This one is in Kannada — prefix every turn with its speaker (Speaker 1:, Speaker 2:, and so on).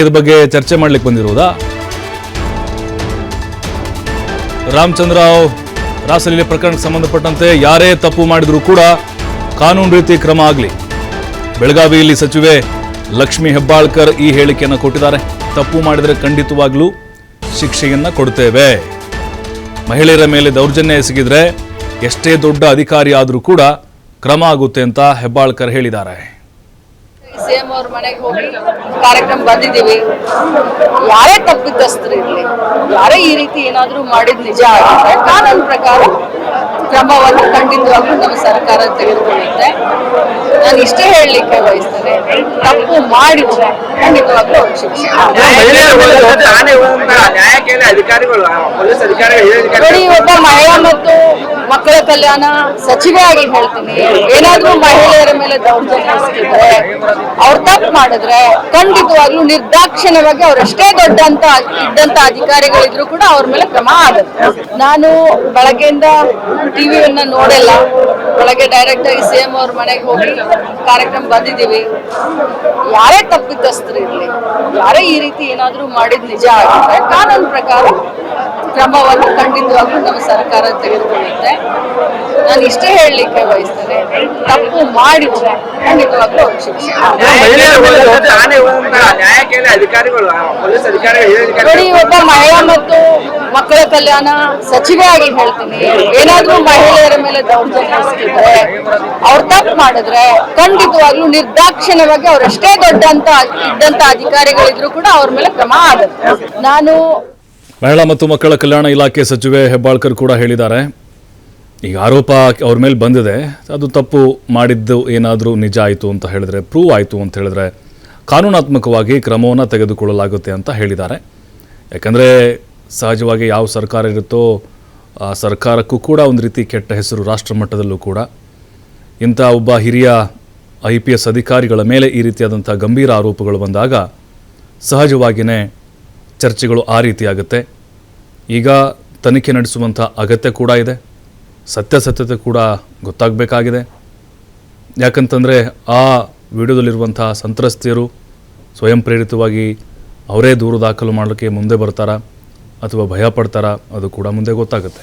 Speaker 1: ಇದ್ರ ಬಗ್ಗೆ ಚರ್ಚೆ ಮಾಡ್ಲಿಕ್ಕೆ ಬಂದಿರುವುದಾ? ರಾಮಚಂದ್ರ ರಾಸಲೀಲೆ ಪ್ರಕರಣಕ್ಕೆ ಸಂಬಂಧಪಟ್ಟಂತೆ ಯಾರೇ ತಪ್ಪು ಮಾಡಿದರೂ ಕೂಡ ಕಾನೂನು ರೀತಿ ಕ್ರಮ ಆಗಲಿ. ಬೆಳಗಾವಿಯಲ್ಲಿ ಸಚಿವೆ ಲಕ್ಷ್ಮಿ ಹೆಬ್ಬಾಳ್ಕರ್ ಈ ಹೇಳಿಕೆಯನ್ನು ಕೊಟ್ಟಿದ್ದಾರೆ. ತಪ್ಪು ಮಾಡಿದರೆ ಖಂಡಿತವಾಗ್ಲೂ ಶಿಕ್ಷೆಯನ್ನ ಕೊಡ್ತೇವೆ. ಮಹಿಳೆಯರ ಮೇಲೆ ದೌರ್ಜನ್ಯ ಎಸಗಿದ್ರೆ ಎಷ್ಟೇ ದೊಡ್ಡ ಅಧಿಕಾರಿ ಆದರೂ ಕೂಡ ಕ್ರಮ ಆಗುತ್ತೆ ಅಂತ ಹೆಬ್ಬಾಳ್ಕರ್ ಹೇಳಿದ್ದಾರೆ.
Speaker 2: ಸಿಎಂ ಅವ್ರ ಮನೆಗೆ ಹೋಗಿ ಕಾರ್ಯಕ್ರಮ ಬಂದಿದ್ದೀವಿ. ಯಾರೇ ತಪ್ಪಿತಸ್ಥರು ಇರಲಿ, ಯಾರೇ ಈ ರೀತಿ ಏನಾದರೂ ಮಾಡಿದ್ ನಿಜ ಆಗಿದ್ರೆ ಕಾನೂನು ಪ್ರಕಾರ ಕ್ರಮವನ್ನು ಖಂಡಿತವಾಗ್ಲೂ ನಮ್ಮ ಸರ್ಕಾರ ತೆಗೆದುಕೊಳ್ಳುತ್ತೆ. ನಾನು ಇಷ್ಟೇ ಹೇಳಲಿಕ್ಕೆ ಬಯಸ್ತೇನೆ, ತಪ್ಪು ಮಾಡಿದ್ರೆ ಖಂಡಿತವಾಗ್ಲೂ ಅವ್ರಿಗೆ ಶಿಕ್ಷೆ. ನೋಡಿ, ಒಬ್ಬ ಮಹಿಳಾ ಮತ್ತು ಮಕ್ಕಳ ಕಲ್ಯಾಣ ಸಚಿವೆಯಾಗಿ ಹೇಳ್ತೀನಿ, ಏನಾದ್ರೂ ಮಹಿಳೆಯರ ಮೇಲೆ ದೌರ್ಜನ್ಯ ಎಸಗಿದ್ರೆ, ಅವ್ರು ತಪ್ಪು ಮಾಡಿದ್ರೆ ಖಂಡಿತವಾಗ್ಲೂ ನಿರ್ದಾಕ್ಷಿಣ್ಯವಾಗಿ ಅವರೆಷ್ಟೇ ಇದ್ದಂತ ಅಧಿಕಾರಿಗಳಿದ್ರು ಕೂಡ ಅವ್ರ ಮೇಲೆ ಕ್ರಮ ಆಗುತ್ತೆ. ನಾನು ಬೆಳಗ್ಗೆಯಿಂದ ಟಿವಿಯನ್ನ ನೋಡಿಲ್ಲ. ಬೆಳಗ್ಗೆ ಡೈರೆಕ್ಟ್ ಆಗಿ ಸಿಎಂ ಅವ್ರ ಮನೆಗೆ ಹೋಗಿ ಕಾರ್ಯಕ್ರಮ ಬಂದಿದ್ದೀವಿ. ಯಾರೇ ತಪ್ಪಿತಸ್ಥರು ಇರಲಿ, ಯಾರೇ ಈ ರೀತಿ ಏನಾದ್ರೂ ಮಾಡಿದ್ ನಿಜ ಆಗಿದ್ರೆ ಕಾನೂನು ಪ್ರಕಾರ ಕ್ರಮವನ್ನು ಖಂಡಿತವಾಗ್ಲೂ ನಮ್ಮ ಸರ್ಕಾರ ತೆಗೆದುಕೊಳ್ಳುತ್ತೆ. ನಾನು ಇಷ್ಟೇ ಹೇಳಲಿಕ್ಕೆ ಬಯಸ್ತೇನೆ, ತಪ್ಪು ಮಾಡಿದ್ರೆ ಖಂಡಿತವಾಗ್ಲೂ ಅವ್ರಿಗೆ ಶಿಕ್ಷೆ. ನೋಡಿ, ಒಬ್ಬ ಮಹಿಳಾ ಮತ್ತು ಮಕ್ಕಳ ಕಲ್ಯಾಣ ಸಚಿವೆಯಾಗಿ ಹೇಳ್ತೀನಿ, ಏನಾದ್ರೂ ಮಹಿಳೆಯರ ಮೇಲೆ ದೌರ್ಜನ್ಯ ಎಸಗಿದ್ರೆ, ಅವ್ರು ತಪ್ಪು ಮಾಡಿದ್ರೆ ಖಂಡಿತವಾಗ್ಲೂ ನಿರ್ದಾಕ್ಷಿಣ್ಯವಾಗಿ ಅವರೆಷ್ಟೇ ಇದ್ದಂತ ಅಧಿಕಾರಿಗಳಿದ್ರು ಕೂಡ ಅವ್ರ ಮೇಲೆ ಕ್ರಮ ಆಗುತ್ತೆ. ನಾನು
Speaker 1: ಮಹಿಳಾ ಮತ್ತು ಮಕ್ಕಳ ಕಲ್ಯಾಣ ಇಲಾಖೆ ಸಚಿವೆ ಹೆಬ್ಬಾಳ್ಕರ್ ಕೂಡ ಹೇಳಿದ್ದಾರೆ, ಈಗ ಆರೋಪ ಅವ್ರ ಮೇಲೆ ಬಂದಿದೆ, ಅದು ತಪ್ಪು ಮಾಡಿದ್ದು ಏನಾದರೂ ನಿಜ ಆಯಿತು ಅಂತ ಹೇಳಿದ್ರೆ, ಪ್ರೂವ್ ಆಯಿತು ಅಂತ ಹೇಳಿದ್ರೆ ಕಾನೂನಾತ್ಮಕವಾಗಿ ಕ್ರಮವನ್ನು ತೆಗೆದುಕೊಳ್ಳಲಾಗುತ್ತೆ ಅಂತ ಹೇಳಿದ್ದಾರೆ. ಯಾಕಂದರೆ ಸಹಜವಾಗಿ ಯಾವ ಸರ್ಕಾರ ಇರುತ್ತೋ ಆ ಸರ್ಕಾರಕ್ಕೂ ಕೂಡ ಒಂದು ರೀತಿ ಕೆಟ್ಟ ಹೆಸರು ರಾಷ್ಟ್ರ ಮಟ್ಟದಲ್ಲೂ ಕೂಡ. ಇಂಥ ಒಬ್ಬ ಹಿರಿಯ IPS ಅಧಿಕಾರಿಗಳ ಮೇಲೆ ಈ ರೀತಿಯಾದಂಥ ಗಂಭೀರ ಆರೋಪಗಳು ಬಂದಾಗ ಸಹಜವಾಗಿಯೇ ಚರ್ಚೆಗಳು ಆ ರೀತಿಯಾಗುತ್ತೆ. ಈಗ ತನಿಖೆ ನಡೆಸುವಂಥ ಅಗತ್ಯ ಕೂಡ ಇದೆ, ಸತ್ಯಾಸತ್ಯತೆ ಕೂಡ ಗೊತ್ತಾಗಬೇಕಾಗಿದೆ. ಯಾಕಂತಂದರೆ ಆ ವಿಡಿಯೋದಲ್ಲಿರುವಂಥ ಸಂತ್ರಸ್ತೆಯರು ಸ್ವಯಂ ಪ್ರೇರಿತವಾಗಿ ಅವರೇ ದೂರು ದಾಖಲು ಮಾಡಲಿಕ್ಕೆ ಮುಂದೆ ಬರ್ತಾರಾ ಅಥವಾ ಭಯ ಪಡ್ತಾರಾ, ಅದು ಕೂಡ ಮುಂದೆ ಗೊತ್ತಾಗುತ್ತೆ.